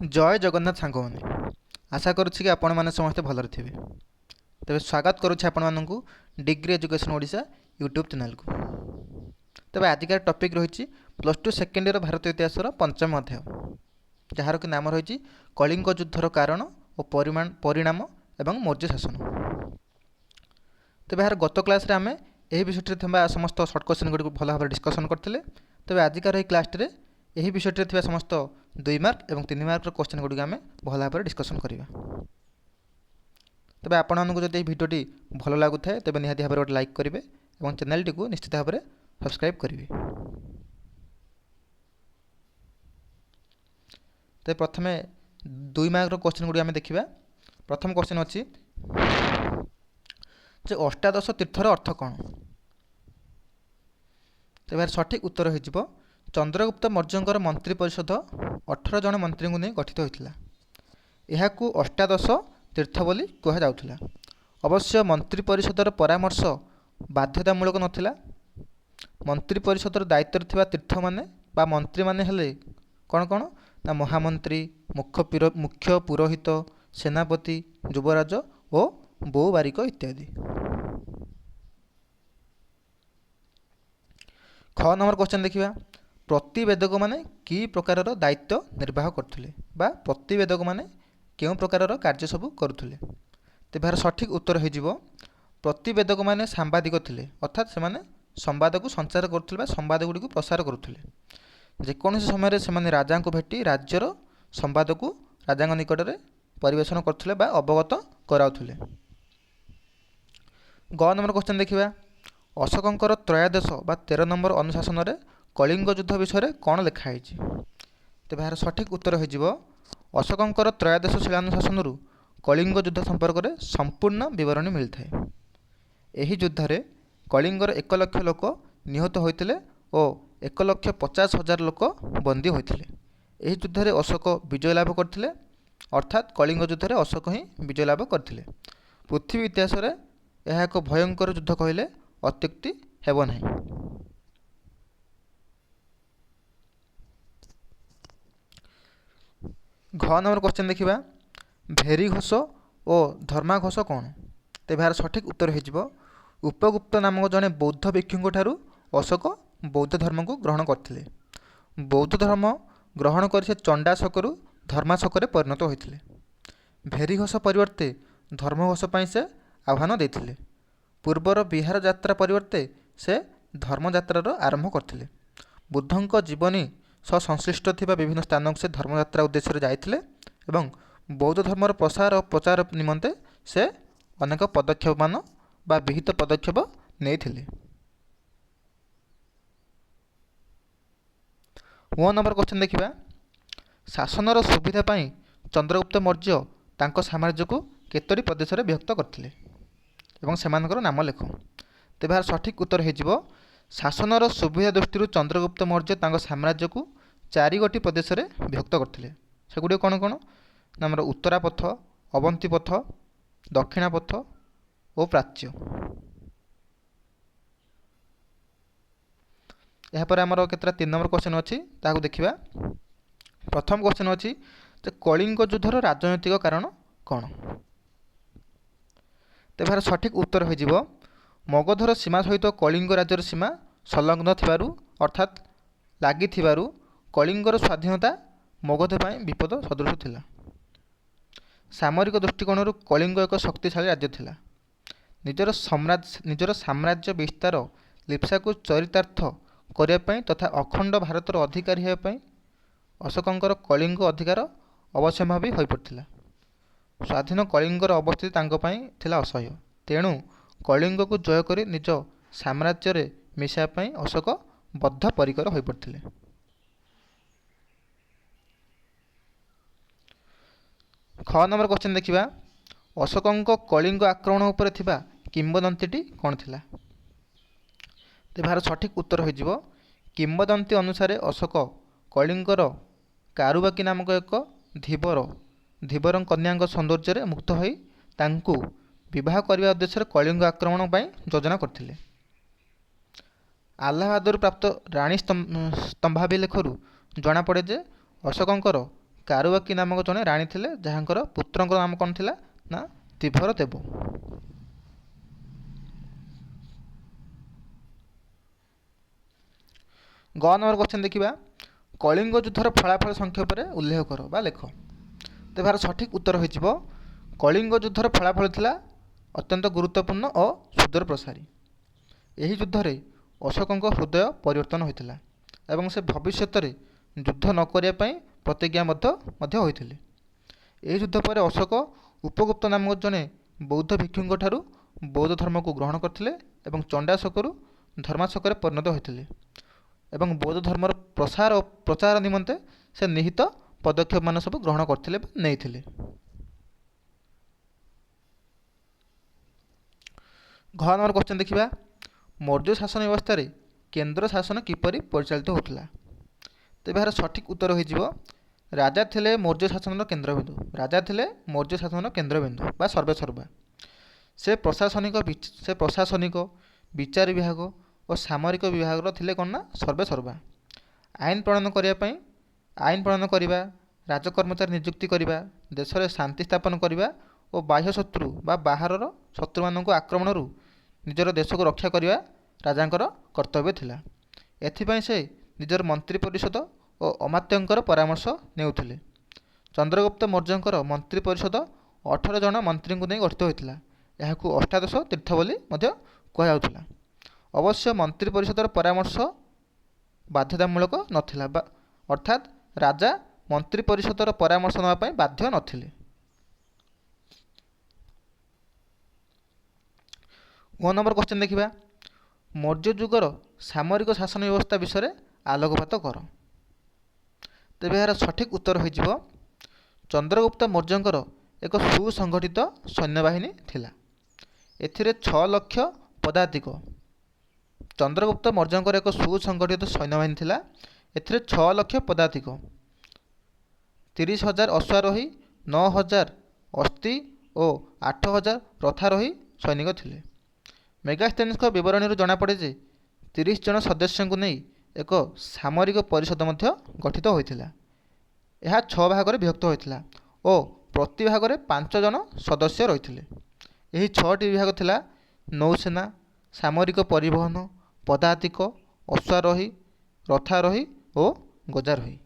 जय जगन्नाथ सांग मैंने आशा करुच्ची कि आपण मैंने समस्ते भलरे थे। तेज स्वागत करुच्ची आपण मानू degree education Odisha YouTube channel को। तेज आजिकार टॉपिक रही +2 सेकेंड ईयर भारत इतिहास पंचम अध्याय जार कि नाम रही कलिंग युद्धर कारण और परिणाम एवं मौर्य शासन। तेज यार गत क्लास आम यही विषय समस्त सर्ट क्वेश्चन गुड़ी भल भाव डिस्कसन करते। तेज आजिकार क्लास यही विषय समस्त 2 मार्क और 3 मार्क क्वेश्चन गुड़ी आम भल भाव डिस्कसन करवा। तेज आपण मानक जब भिडियोटी भल लगुए तेज निहाती भाव गोटे लाइक करेंगे और चैनल टी निश्चित भाव में सब्सक्राइब करेंगे। तो प्रथम 2 मार्क क्वेश्चन गुड़ी आम देखा। प्रथम क्वेश्चन अच्छी जे अष्टादश तीर्थर अर्थ कौन। तेज यार सठिक उत्तर हो चंद्रगुप्त मौर्यंकर मंत्री परिषद 18 जन मंत्री को नहीं गठित होता। यह अष्टादश तीर्थ बोली कहुला। अवश्य मंत्री परिषदर परामर्श बाध्यतामूलक नथिला। मंत्री परिषदर दायित्व थिबा तीर्थ माने बा मंत्री माने हेले कौन कौन ना महामंत्री, मुख्य पुरोहित, सेनापति, युवराज और बो बारिक इत्यादि। ख नंबर क्वेश्चन देखिए। प्रतिवेदक माने कि प्रकार दायित्व निर्वाह करथुले बा प्रतिवेदक माने केउं प्रकार कार्य सब करुथुले। तेबार सठिक उत्तर हो प्रतिवेदक माने सांबादिक थिले, अर्थात से माने संवाद को संचार करुथुले बा संवाद गुडी को प्रसार करुथुले। जेकोसी समय से माने राजा को भेटी राज्यर संवाद को राजा निकट में परिवेशन करुथुले बा अवगत कराउथुले। ग नंबर क्वेश्चन देखिए। अशोकंकर त्रयोदश बा 13 नंबर अनुशासन में कलिंग युद्ध विषय कौन लिखाई। तेज यार सठिक उत्तर हो अशोकंकर त्रयोदश शिलानुशासन कलिंग युद्ध संपर्क में संपूर्ण बरणी मिलता है। यही युद्ध में कलिंगर 1 लाख लोक निहत होते और 1,50,000 लोक बंदी होते। यही युद्ध में अशोक विजय लाभ करते, अर्थात कलिंग युद्ध में अशोक ही विजय लाभ करते। पृथ्वी इतिहास में यह एक भयंकर युद्ध कहले अत्युक्ति हेब नहीं। घ नंबर क्वेश्चन देखिए। भेरी घोष और धर्माघोष कौन। तेज यार सठिक उत्तर हो उपगुप्त नामक जड़े बौद्ध भिक्षु ठारू अशोक बौद्ध धर्म को ग्रहण करते। बौद्ध धर्म ग्रहण कर से चंडाशकरू धर्माशक परिणत होते। भेरी घोष परिवर्ते धर्मघोष पर से आह्वान देते। पूर्वर बिहार यात्रा परिवर्ते से धर्मयात्रार आरंभ करते। बुद्धों जीवनी सह संश्लिष्ट थिबा विभिन्न स्थान से धर्मयात्रा उद्देश्य जाइथिले एवं बौद्ध धर्मर प्रसार और प्रचार निमंते से अनेक पदक्षेप मान बा विहित पदक्षेप नेइथिले। 1 नंबर क्वेश्चन देखिबा। शासनर सुविधा पाई चंद्रगुप्त मौर्य तांको साम्राज्य को केतोटी प्रदेश में विभक्त करथिले एवं सेमानकर नाम लेख। तेज यार सठिक उत्तर हो शासनर सुविधा दृष्टि चंद्रगुप्त मौर्य तांको साम्राज्य को 4 गोटी प्रदेश में विभक्त करथिले। सेगुड़ी कौन कौन नाम उत्तरापथ, अवंतीपथ, दक्षिणापथ और प्राच्य। यापर आमर केतरा 3 नंबर क्वेश्चन अच्छी ताकू देखिबा। प्रथम क्वेश्चन अच्छी कलिंग युद्धर राजनैतिक कारण कौन। तेज यार सठिक उत्तर हो मगधर सीमा सहित कलिंग राज्यर सीमा संलग्न थिबारु अर्थात लगी कलिंगर स्वाधीनता मगध पर विपद सदृश थिला। सामरिक दृष्टिकोण कलिंग एक शक्तिशाली राज्य थिला। निजर साम्राज्य विस्तार लिप्सा को चरितार्थ करने तथा अखंड भारतर अधिकारी होगापी अशोकंकर कलिंग अधिकार अवश्यम्भावी हो पड़ता। स्वाधीन कलिंगर अवस्थिति तांको पई थिला असह्य, तेणु कलिंग को जय कर निज साम्राज्य रे मिसाई अशोक बद्ध परिकर हो पड़ते। ख नंबर क्वेश्चन देखिबा। अशोकंक कलिंग आक्रमण उपर थिबा किंवदंती कौन थिला। तेज यार सठिक उत्तर हो किंवदंती अनुसार अशोक कलिंगर कारुबाकी नामक एक धीवर कन्या सौंदर्य मुक्त होई तांकु विवाह करने उद्देश्य कलिंग आक्रमण पर योजना करथिले। आलाहाबाद प्राप्त राणी स्तंभाभिलेखु जनापड़े जे अशोकंकर କାରୁବାକି ନାମକ ଜଣେ ରାଣୀ ଥିଲେ, ଯାହାଙ୍କର ପୁତ୍ରଙ୍କ ନାମ କ'ଣ ଥିଲା ନା ଧୀବର ଦେବ। ଗ ନମ୍ବର କ୍ୱେଶ୍ଚନ୍ ଦେଖିବା, କଳିଙ୍ଗ ଯୁଦ୍ଧର ଫଳାଫଳ ସଂଖ୍ୟା ଉପରେ ଉଲ୍ଲେଖ କର ବା ଲେଖ। ତ ଏହାର ସଠିକ୍ ଉତ୍ତର ହୋଇଯିବ କଳିଙ୍ଗ ଯୁଦ୍ଧର ଫଳାଫଳ ଥିଲା ଅତ୍ୟନ୍ତ ଗୁରୁତ୍ୱପୂର୍ଣ୍ଣ ଓ ସୁଦୂର ପ୍ରସାରୀ। ଏହି ଯୁଦ୍ଧରେ ଅଶୋକଙ୍କ ହୃଦୟ ପରିବର୍ତ୍ତନ ହୋଇଥିଲା ଏବଂ ସେ ଭବିଷ୍ୟତରେ ଯୁଦ୍ଧ ନ କରିବା ପାଇଁ ପ୍ରତିଜ୍ଞାବଦ୍ଧ ମଧ୍ୟ ହୋଇଥିଲେ। ଏହି ଯୁଦ୍ଧ ପରେ ଅଶୋକ ଉପଗୁପ୍ତ ନାମକ ଜଣେ ବୌଦ୍ଧ ଭିକ୍ଷୁଙ୍କ ଠାରୁ ବୌଦ୍ଧ ଧର୍ମକୁ ଗ୍ରହଣ କରିଥିଲେ ଏବଂ ଚଣ୍ଡାଶୋକରୁ ଧର୍ମାଶୋକରେ ପରିଣତ ହୋଇଥିଲେ ଏବଂ ବୌଦ୍ଧ ଧର୍ମର ପ୍ରସାର ଓ ପ୍ରଚାର ନିମନ୍ତେ ସେ ନିହିତ ପଦକ୍ଷେପମାନ ସବୁ ଗ୍ରହଣ କରିଥିଲେ ବା ନେଇଥିଲେ। ଘ ନମ୍ବର କ୍ୱେଶ୍ଚନ୍ ଦେଖିବା, ମୌର୍ଯ୍ୟ ଶାସନ ବ୍ୟବସ୍ଥାରେ କେନ୍ଦ୍ର ଶାସନ କିପରି ପରିଚାଳିତ ହେଉଥିଲା। ତେବେ ଏହାର ସଠିକ୍ ଉତ୍ତର ହୋଇଯିବ ରାଜା ଥିଲେ ମୌର୍ଯ୍ୟ ଶାସନର କେନ୍ଦ୍ରବିନ୍ଦୁ। ରାଜା ଥିଲେ ମୌର୍ଯ୍ୟ ଶାସନର କେନ୍ଦ୍ରବିନ୍ଦୁ ବା ସର୍ବେସର୍ବା। ସେ ପ୍ରଶାସନିକ ବିଚାର ବିଭାଗ ଓ ସାମରିକ ବିଭାଗର ଥିଲେ କ'ଣ ନା ସର୍ବେସର୍ବା। ଆଇନ ପ୍ରଣୟନ କରିବା, ରାଜକର୍ମଚାରୀ ନିଯୁକ୍ତି କରିବା, ଦେଶରେ ଶାନ୍ତି ସ୍ଥାପନ କରିବା ଓ ବାହ୍ୟ ଶତ୍ରୁ ବା ବାହାରର ଶତ୍ରୁମାନଙ୍କ ଆକ୍ରମଣରୁ ନିଜର ଦେଶକୁ ରକ୍ଷା କରିବା ରାଜାଙ୍କର କର୍ତ୍ତବ୍ୟ ଥିଲା। ଏଥିପାଇଁ ସେ ନିଜର ମନ୍ତ୍ରୀ ପରିଷଦ ଓ ଅମାତ୍ୟଙ୍କର ପରାମର୍ଶ ନେଉଥିଲେ। ଚନ୍ଦ୍ରଗୁପ୍ତ ମୌର୍ଯ୍ୟଙ୍କର ମନ୍ତ୍ରୀ ପରିଷଦ 18 ଜଣ ମନ୍ତ୍ରୀଙ୍କୁ ନେଇ ଗଠିତ ହୋଇଥିଲା। ଏହାକୁ ଅଷ୍ଟାଦଶ ତୀର୍ଥ ବୋଲି ମଧ୍ୟ କୁହାଯାଉଥିଲା। ଅବଶ୍ୟ ମନ୍ତ୍ରୀ ପରିଷଦର ପରାମର୍ଶ ବାଧ୍ୟତାମୂଳକ ନଥିଲା, ଅର୍ଥାତ୍ ରାଜା ମନ୍ତ୍ରୀ ପରିଷଦର ପରାମର୍ଶ ନେବା ପାଇଁ ବାଧ୍ୟ ନଥିଲେ। ଗ ନମ୍ବର କ୍ୱେଶ୍ଚନ୍ ଦେଖିବା, ମୌର୍ଯ୍ୟ ଯୁଗର ସାମରିକ ଶାସନ ବ୍ୟବସ୍ଥା ବିଷୟରେ ଆଲୋକପାତ କର। ତେବେ ଏହାର ସଠିକ୍ ଉତ୍ତର ହୋଇଯିବ ଚନ୍ଦ୍ରଗୁପ୍ତ ମୌର୍ଯ୍ୟଙ୍କର ଏକ ସୁସଂଗଠିତ ସୈନ୍ୟବାହିନୀ ଥିଲା। ଏଥିରେ 6 ଲକ୍ଷ ପଦାତିକ। ଚନ୍ଦ୍ରଗୁପ୍ତ ମୌର୍ଯ୍ୟଙ୍କର ଏକ ସୁସଂଗଠିତ ସୈନ୍ୟବାହିନୀ ଥିଲା। ଏଥିରେ 6 ଲକ୍ଷ ପଦାତିକ, 30,000 ଅଶ୍ୱାରୋହୀ, 9,000 ଅସ୍ତି ଓ 8,000 ରଥାରୋହୀ ସୈନିକ ଥିଲେ। ମେଗାସ୍ଥେନିସ୍ଙ୍କ ବିବରଣୀରୁ ଜଣାପଡ଼େ ଯେ 30 ଜଣ ସଦସ୍ୟଙ୍କୁ ନେଇ ଏକ ସାମରିକ ପରିଷଦ ମଧ୍ୟ ଗଠିତ ହୋଇଥିଲା। ଏହା 6 ଭାଗରେ ବିଭକ୍ତ ହୋଇଥିଲା ଓ ପ୍ରତି ଭାଗରେ 5 ଜଣ ସଦସ୍ୟ ରହିଥିଲେ। ଏହି 6ଟି ବିଭାଗ ଥିଲା ନୌସେନା, ସାମରିକ ପରିବହନ, ପଦାତିକ, ଅଶ୍ୱାରୋହୀ, ରଥାରୋହୀ ଓ ଗଜାରୋହୀ।